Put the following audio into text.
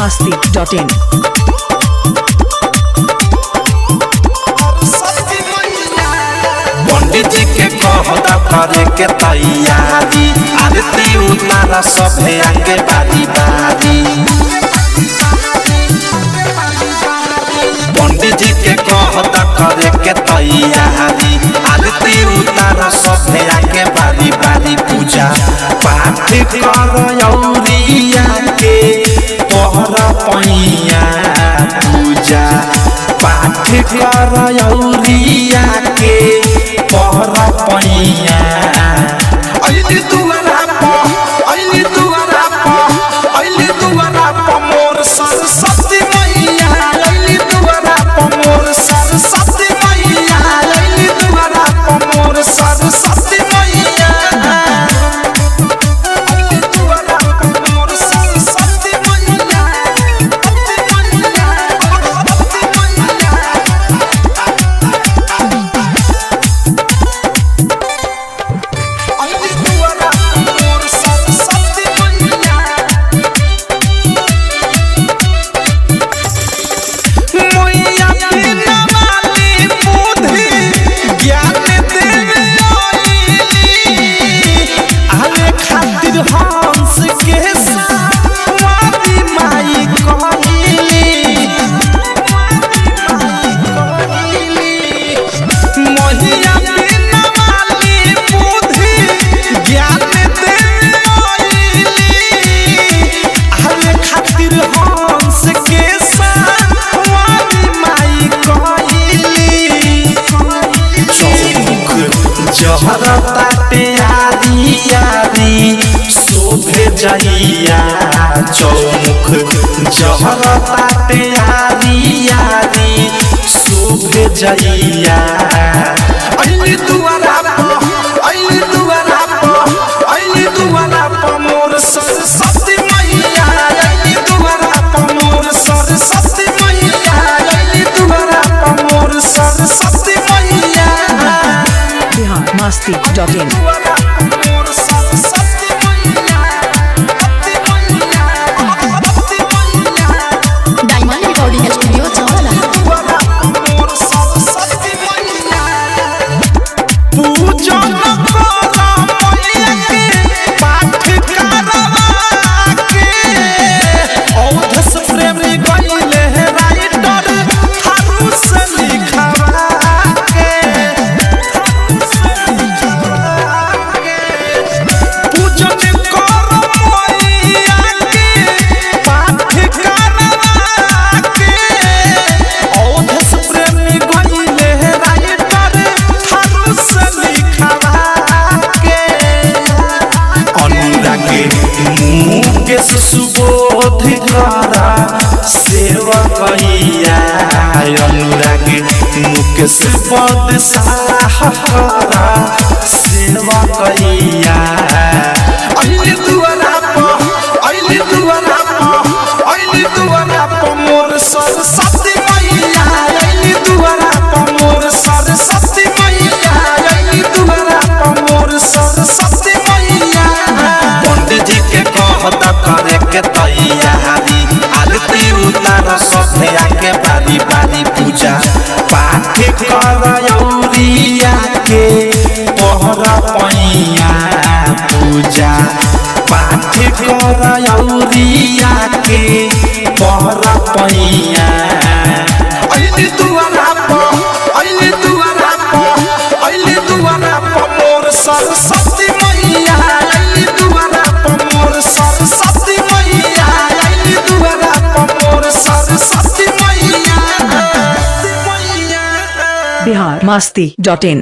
biharmasti.in पंडित जी के कहता करे के तैयारी आरती उतारा सभे आके बारी बारी। पंडित जी के कहता करे के तैयारी आरती उतारा सभे आके बारी बारी। पूजा पाठ करौरिया के तोहरा पैया पूजा पाठ करौरिया के तोहरा पैया। अइली दुआरा प मोर सरस्वती मैया अइली दुआरा प मोर सरस्वती मैया अइली दुआरा प मोर सरस्वती मैया अइली दुआरा प मोर सरस्वती मैया जहरता प्यारी यारी शोभे जइया चौमुख जहरता प्यारी यारी शोभे जइया। अइली दुआरा प मोर सरस्वती मैया अइली दुआरा प मोर सरस्वती मैया अइली दुआरा प मोर सरस्वती मैया। biharmasti.in डायमंड रिकॉर्डिंग स्टूडियो चौला। पूजन करा मैया के पाठ करवा के औधस प्रेमी गइले राइटर थारू से लिखवा के पूजन करा मैया के पाठ करवा के औधस प्रेमी गइले राइटर थारू से लिखवा के। अनुराग मुकेश सुबोध करा सेवकैया अनुराग मुकेश पद साह करा सेवकैया। अइली दुआरा प मोर सरस्वती मैया अइली दुआरा प मोर सरस्वती मैया अइली दुआरा प मोर सरस्वती मैया। पंडित जी के कहता करे के तैयारी आरती उतारा सभे आके बारी बारी। पूजा पाठ करौरिया के तोहरा पैया पूजा पाठ करौरिया के तोहरा पैया। अइली दुआरा प मोर सरस्वती मैया अइली दुआरा प मोर सरस्वती मैया अइली दुआरा प मोर सरस्वती मैया। biharmasti.in